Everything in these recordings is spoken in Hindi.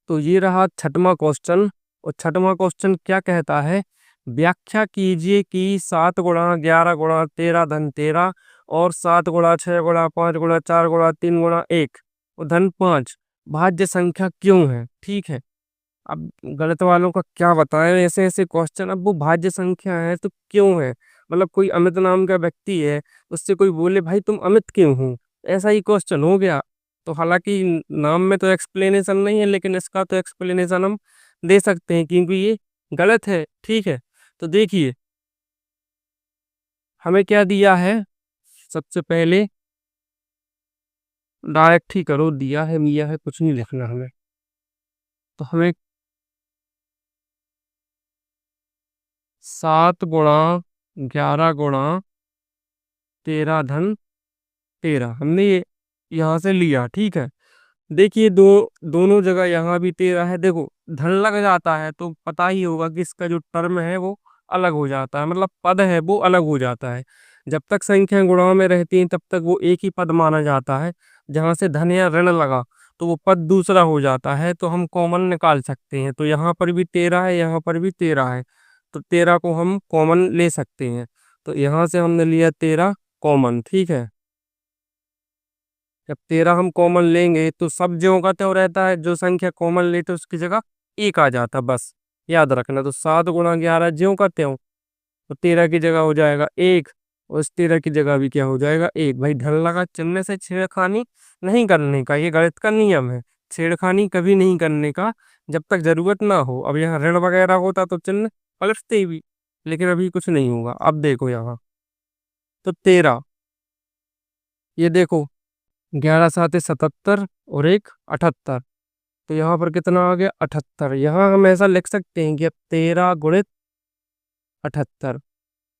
तो ये रहा छठवां क्वेश्चन। और छठवां क्वेश्चन क्या कहता है, व्याख्या कीजिए कि 7 गुणा 11 गुणा 13 धन 13 और 7 गुणा 6 गुणा 5 गुणा 4 गुणा 3 गुणा 1 और धन 5 भाज्य संख्या क्यों है। ठीक है, अब गणित वालों का क्या बताएं, ऐसे ऐसे क्वेश्चन। अब वो भाज्य संख्या है तो क्यों है, मतलब कोई अमित नाम का व्यक्ति है, उससे कोई बोले भाई तुम अमित क्यों हो, ऐसा ही क्वेश्चन हो गया। तो हालांकि नाम में तो एक्सप्लेनेशन नहीं है, लेकिन इसका तो एक्सप्लेनेशन हम दे सकते हैं क्योंकि ये गलत है। ठीक है, तो देखिए हमें क्या दिया है, सबसे पहले डायरेक्ट ही करो, दिया है मिया है कुछ नहीं लिखना हमें। तो हमें 7 गुणा 11 गुणा 13 धन 13 हमने ये यहाँ से लिया। ठीक है, देखिए दोनों जगह यहाँ भी 13 है। देखो धन लग जाता है तो पता ही होगा कि इसका जो टर्म है वो अलग हो जाता है, मतलब पद है वो अलग हो जाता है। जब तक संख्या गुणा में रहती है तब तक वो एक ही पद माना जाता है। जहां से धन या ऋण लगा तो वो पद दूसरा हो जाता है, तो हम कॉमन निकाल सकते हैं। तो यहाँ पर भी 13 है, यहाँ पर भी 13 है, तो 13 को हम कॉमन ले सकते हैं। तो यहाँ से हमने लिया 13 कॉमन। ठीक है, जब 13 हम कॉमन लेंगे तो सब ज्यों का त्यों रहता है, जो संख्या कॉमन लेते उसकी जगह एक आ जाता, बस याद रखना। तो 7 गुणा 11 ज्यों का त्यों, तो 13 की जगह हो जाएगा एक, और इस 13 की जगह भी क्या हो जाएगा एक। भाई ढल लगा चिन्ह से छेड़खानी नहीं करने का, ये गणित का नियम है। छेड़खानी कभी नहीं करने का जब तक जरूरत ना हो। अब यहाँ ऋण वगैरह होता तो चिन्ह पलटते भी, लेकिन अभी कुछ नहीं होगा। अब देखो यहाँ, तो 13, ये देखो 11 7 77 और एक 78, तो यहाँ पर कितना आ गया 78। यहाँ हम ऐसा लिख सकते हैं कि अब 13 गुणित 78।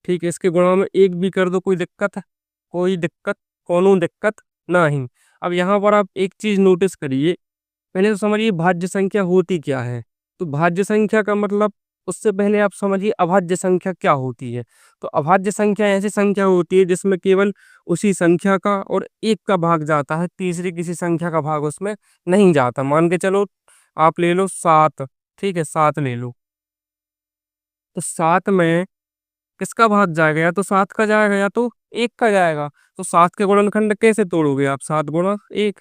ठीक है, इसके गुणा में एक भी कर दो, कोई दिक्कत है, कोई दिक्कत, कोनो दिक्कत नहीं। अब यहाँ पर आप एक चीज नोटिस करिए, पहले तो समझिए भाज्य संख्या होती क्या है। तो भाज्य संख्या का मतलब, उससे पहले आप समझिए अभाज्य संख्या क्या होती है। तो अभाज्य संख्या ऐसी संख्या होती है जिसमें केवल उसी संख्या का और एक का भाग जाता है, तीसरी किसी संख्या का भाग उसमें नहीं जाता। मान के चलो आप ले लो 7, ठीक है 7 ले लो, तो 7 में किसका भाग जाएगा, या तो 7 का जाएगा या तो 1 का जाएगा। तो 7 के गुणनखंड कैसे तोड़ोगे आप, 7 गुणा 1,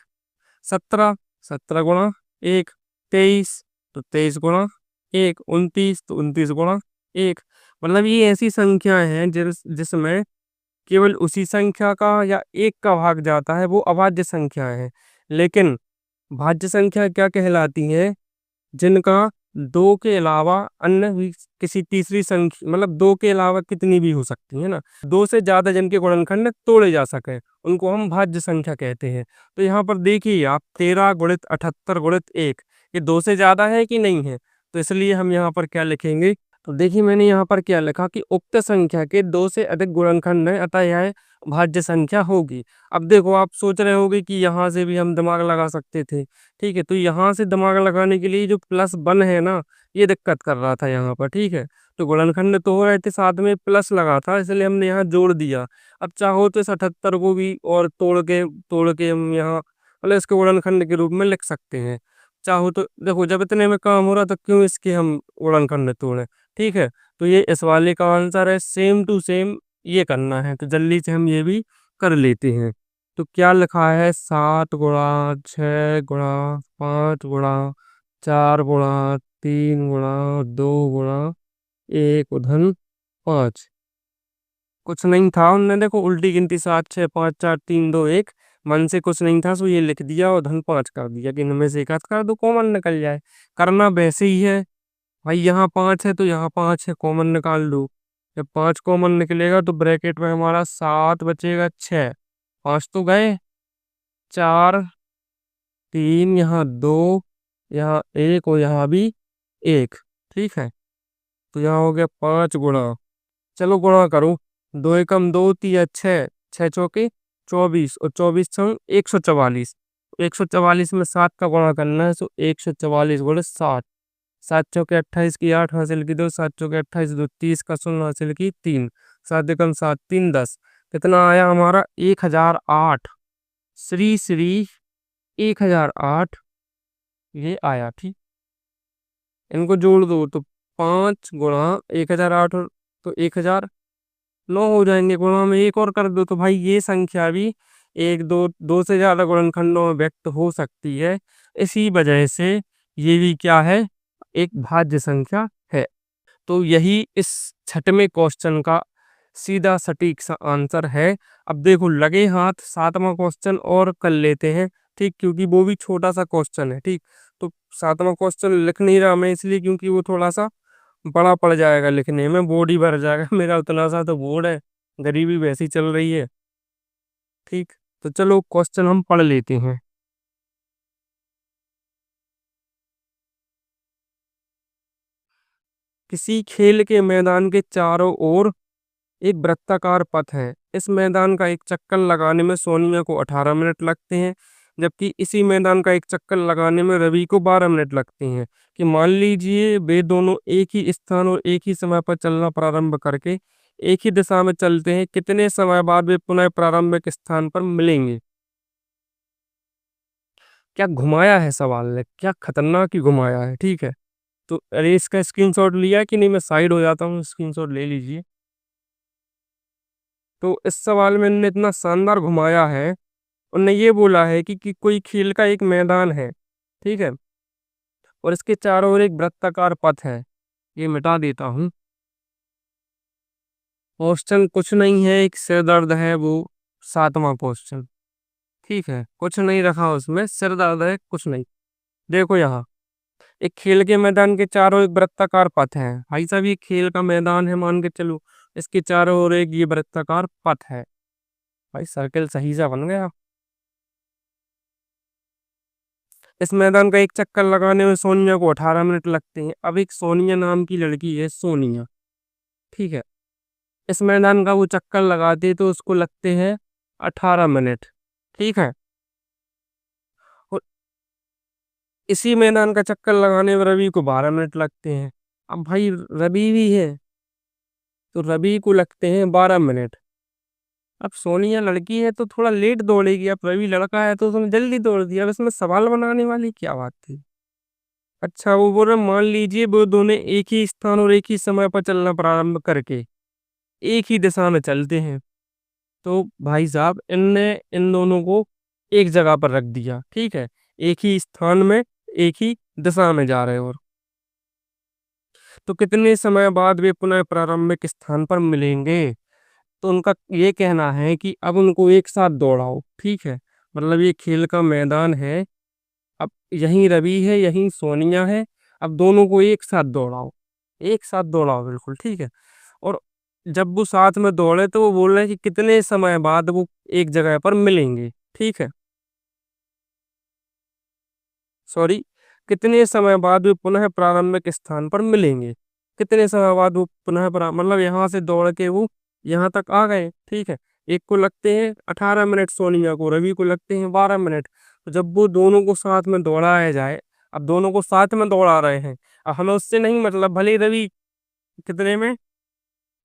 17, 17 गुणा 1, 23, तो 23 गुणा 1, 29, तो 29 गुणा 1। मतलब ये ऐसी संख्या है जिसमें केवल उसी संख्या का या एक का भाग जाता है, वो अभाज्य संख्या है। लेकिन भाज्य संख्या क्या कहलाती है, जिनका दो के अलावा अन्य भी किसी तीसरी संख्या, मतलब दो के अलावा कितनी भी हो सकती है ना, दो से ज्यादा जिनके गुणनखंड तोड़े जा सके उनको हम भाज्य संख्या कहते हैं। तो यहाँ पर देखिए आप 13 गुणित 78 गुणित 1, ये दो से ज्यादा है कि नहीं है। तो इसलिए हम यहाँ पर क्या लिखेंगे, तो देखिए मैंने यहाँ पर क्या लिखा कि उक्त संख्या के दो से अधिक गुणनखंड हैं, अतः यह भाज्य संख्या होगी। अब देखो आप सोच रहे होगे कि यहाँ से भी हम दिमाग लगा सकते थे। ठीक है, तो यहाँ से दिमाग लगाने के लिए जो प्लस वन है ना, ये दिक्कत कर रहा था यहाँ पर। ठीक है, तो गुणनखंड तो हो रहे थे, साथ में प्लस लगा था, इसलिए हमने यहाँ जोड़ दिया। अब चाहो तो इस 78 को भी और तोड़ के हम यहाँ मतलब इसके गुणनखंड के रूप में लिख सकते हैं। चाहो तो देखो, जब इतने में काम हो रहा तो क्यों इसके हम गुणनखंड तोड़े। ठीक है, तो ये इस वाले का आंसर है, सेम टू सेम ये करना है, तो जल्दी से हम ये भी कर लेते हैं। तो क्या लिखा है, 7 गुणा 6 गुणा 5 गुणा 4 गुणा 2 गुणा 1 धन 5। कुछ नहीं था उनने, देखो उल्टी गिनती 7 6 5 4 3 2 1, मन से कुछ नहीं था, सो ये लिख दिया और धन 5 कर दिया कि इनमें से एक आध कर दो कॉमन निकल जाए। करना वैसे ही है भाई, यहाँ 5 है तो यहाँ 5 है, कॉमन निकाल दो। जब 5 कॉमन निकलेगा तो ब्रैकेट में हमारा 7 बचेगा 6, 5 तो गए, 4 3, यहाँ 2, यहाँ 1 और यहाँ भी 1। ठीक है, तो यहाँ हो गया 5 गुणा, चलो गुणा करो, 2 एकम 2 तिया 6, 6 चौके 24 और 24 × 144। 144 में 7 का गुणा करना है, तो 144 गुणे 7, 7 चौके 28 की 8 हासिल की 2, 7 चौके 28 2 30 का 0 हासिल की 3, 7 एकम 7 3 10, कितना आया हमारा 1008। श्री श्री 1008 ये आया। ठीक। इनको जोड़ दो तो 5 गुणा 1008, तो 1009 हो जाएंगे। गुणा में एक और कर दो तो भाई ये संख्या भी एक दो दो से ज्यादा गुणनखंडों में व्यक्त हो सकती है। इसी वजह से ये भी क्या है, एक भाज्य संख्या है। तो यही इस छठवें क्वेश्चन का सीधा सटीक सा आंसर है। अब देखो लगे हाथ सातवां क्वेश्चन और कर लेते हैं, ठीक, क्योंकि वो भी छोटा सा क्वेश्चन है, ठीक। तो सातवां क्वेश्चन लिख नहीं रहा मैं इसलिए क्योंकि वो थोड़ा सा बड़ा पड़ जाएगा लिखने में, बोर्ड ही भर जाएगा मेरा उतना सा तो बोर्ड है, गरीबी वैसी चल रही है, ठीक। तो चलो क्वेश्चन हम पढ़ लेते हैं। किसी खेल के मैदान के चारों ओर एक वृत्ताकार पथ है। इस मैदान का एक चक्कर लगाने में सोनिया को 18 मिनट लगते हैं, जबकि इसी मैदान का एक चक्कर लगाने में रवि को 12 मिनट लगते हैं। कि मान लीजिए वे दोनों एक ही स्थान और एक ही समय पर चलना प्रारंभ करके एक ही दिशा में चलते हैं, कितने समय बाद वे पुनः प्रारंभिक स्थान पर मिलेंगे। क्या घुमाया है सवाल ने, क्या खतरनाक ही घुमाया है, ठीक है। तो अरे इसका स्क्रीनशॉट लिया कि नहीं, मैं साइड हो जाता हूँ, स्क्रीनशॉट ले लीजिए। तो इस सवाल में इन्होंने इतना शानदार घुमाया है, उनने ये बोला है कि कोई खेल का एक मैदान है, ठीक है, और इसके चारों ओर एक वृत्ताकार पथ है। ये मिटा देता हूँ। क्वेश्चन कुछ नहीं है, एक सिर दर्द है वो, सातवां क्वेश्चन, ठीक है, कुछ नहीं रखा उसमें, सिर दर्द है, कुछ नहीं। देखो यहाँ एक खेल के मैदान के चारों एक वृत्ताकार पथ है, भाई साहब ये खेल का मैदान है मान के चलो, इसके चारों ओर एक ये वृत्ताकार पथ है, भाई सर्कल सही सा बन गया। इस मैदान का एक चक्कर लगाने में सोनिया को 18 मिनट लगते हैं। अब एक सोनिया नाम की लड़की है, सोनिया, ठीक है, इस मैदान का वो चक्कर लगाती है तो उसको लगते हैं 18 मिनट, ठीक है। और इसी मैदान का चक्कर लगाने में रवि को 12 मिनट लगते हैं। अब भाई रवि भी है तो रवि को लगते हैं 12 मिनट। अब सोनिया लड़की है तो थोड़ा लेट दौड़ेगी, अब रवि लड़का है तो उसने जल्दी दौड़ दिया। अब इसमें सवाल बनाने वाली क्या बात थी। अच्छा वो बोल रहे मान लीजिए वो दोनों एक ही स्थान और एक ही समय पर चलना प्रारंभ करके एक ही दिशा में चलते हैं, तो भाई साहब इनने इन दोनों को एक जगह पर रख दिया, ठीक है, एक ही स्थान में एक ही दिशा में जा रहे हो, और तो कितने समय बाद वे पुनः प्रारंभिक स्थान पर मिलेंगे। तो उनका ये कहना है कि अब उनको एक साथ दौड़ाओ, ठीक है, मतलब ये खेल का मैदान है, अब यहीं रवि है यहीं सोनिया है, अब दोनों को एक साथ दौड़ाओ, एक साथ दौड़ाओ, बिल्कुल ठीक है। और जब वो साथ में दौड़े तो वो बोल रहे हैं कि कितने समय बाद वो एक जगह पर मिलेंगे, ठीक है, सॉरी, कितने समय बाद वो पुनः प्रारंभिक स्थान पर मिलेंगे। कितने समय बाद वो पुनः मतलब यहाँ से दौड़ के वो यहाँ तक आ गए, ठीक है। एक को लगते हैं 18 मिनट, सोनिया को, रवि को लगते हैं 12 मिनट। तो जब वो दोनों को साथ में दौड़ाया जाए, अब दोनों को साथ में दौड़ा रहे हैं, अब हमें उससे नहीं मतलब, भले ही रवि कितने में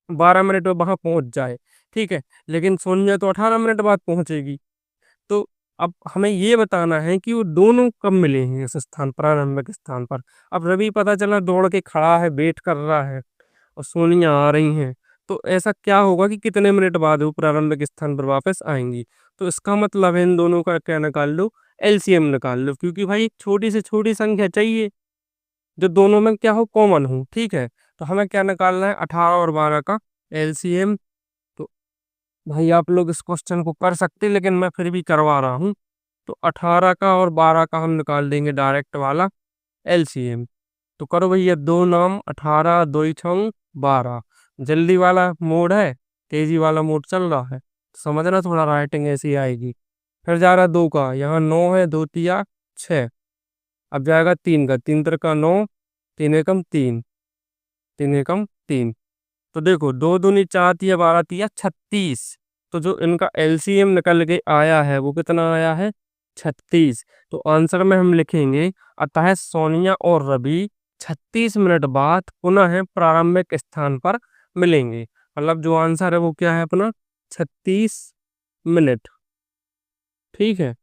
12 मिनट में वहां पहुंच जाए, ठीक है, लेकिन सोनिया तो 18 मिनट बाद पहुंचेगी। तो अब हमें ये बताना है कि वो दोनों कब मिले हैं इस स्थान, प्रारंभिक स्थान पर। अब रवि पता चला दौड़ के खड़ा है, वेट कर रहा है, और सोनिया आ रही हैं, तो ऐसा क्या होगा कि कितने मिनट बाद वो प्रारंभिक स्थान पर वापस आएंगी। तो इसका मतलब है इन दोनों का क्या निकाल लो, एलसीएम निकाल लो, क्योंकि भाई एक छोटी से छोटी संख्या चाहिए जो दोनों में क्या हो, कॉमन हो, ठीक है। तो हमें क्या निकालना है, 18 और 12 का एलसीएम। तो भाई आप लोग इस क्वेश्चन को कर सकते हैं, लेकिन मैं फिर भी करवा रहा हूँ। तो 18 का और 12 का हम निकाल देंगे डायरेक्ट वाला एलसीएम। तो करो भैया, दो नाम 18 दो ही छंग 12। जल्दी वाला मोड है, तेजी वाला मोड चल रहा है, समझना, थोड़ा राइटिंग ऐसी आएगी। फिर जा रहा दो का, यहाँ 9 है, दो तिया 6। अब जाएगा तीन का, तीन तर का 9, तीन एकम 3, तीन एकम 3। तो देखो दो दूनी 4 तिया 12 तिया 36। तो जो इनका एलसीएम निकल के आया है वो कितना आया है, 36। तो आंसर में हम लिखेंगे अतः सोनिया और रवि 36 मिनट बाद पुनः प्रारंभिक स्थान पर मिलेंगे। मतलब जो आंसर है वो क्या है अपना, 36 मिनट, ठीक है।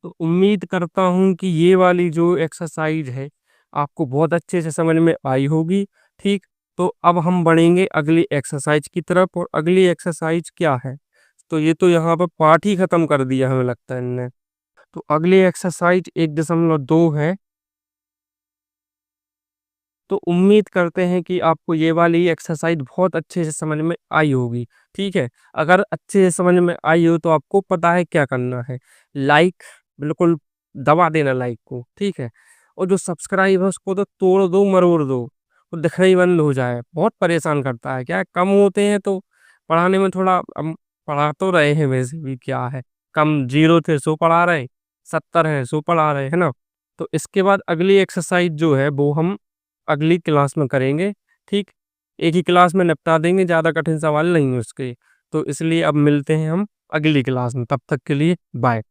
तो उम्मीद करता हूँ कि ये वाली जो एक्सरसाइज है आपको बहुत अच्छे से समझ में आई होगी। ठीक, तो अब हम बढ़ेंगे अगली एक्सरसाइज की तरफ, और अगली एक्सरसाइज क्या है? तो ये तो यहाँ पर पार्ट ही खत्म कर दिया हमें लगता है इनने। तो अगली एक्सरसाइज 1.2 है। तो उम्मीद करते हैं कि आपको ये वाली एक्सरसाइज बहुत अच्छे से समझ में आई होगी। ठीक है, अगर अच्छे से समझ में आई हो तो आपको पता है क्या करना है। लाइक बिल्कुल दबा देना लाइक को, ठीक है। और जो सब्सक्राइब है उसको तो तोड़ दो मरोड़ दो, वो दिखना ही बंद हो जाए। बहुत परेशान करता है, क्या है, कम होते हैं तो पढ़ाने में थोड़ा हम पढ़ा तो रहे हैं वैसे भी, क्या है, कम 0 थे सो पढ़ा रहे, 70 है सो पढ़ा रहे, है ना। तो इसके बाद अगली एक्सरसाइज जो है वो हम अगली क्लास में करेंगे। ठीक, एक ही क्लास में निपटा देंगे, ज़्यादा कठिन सवाल नहीं है उसके। तो इसलिए अब मिलते हैं हम अगली क्लास में, तब तक के लिए बाय।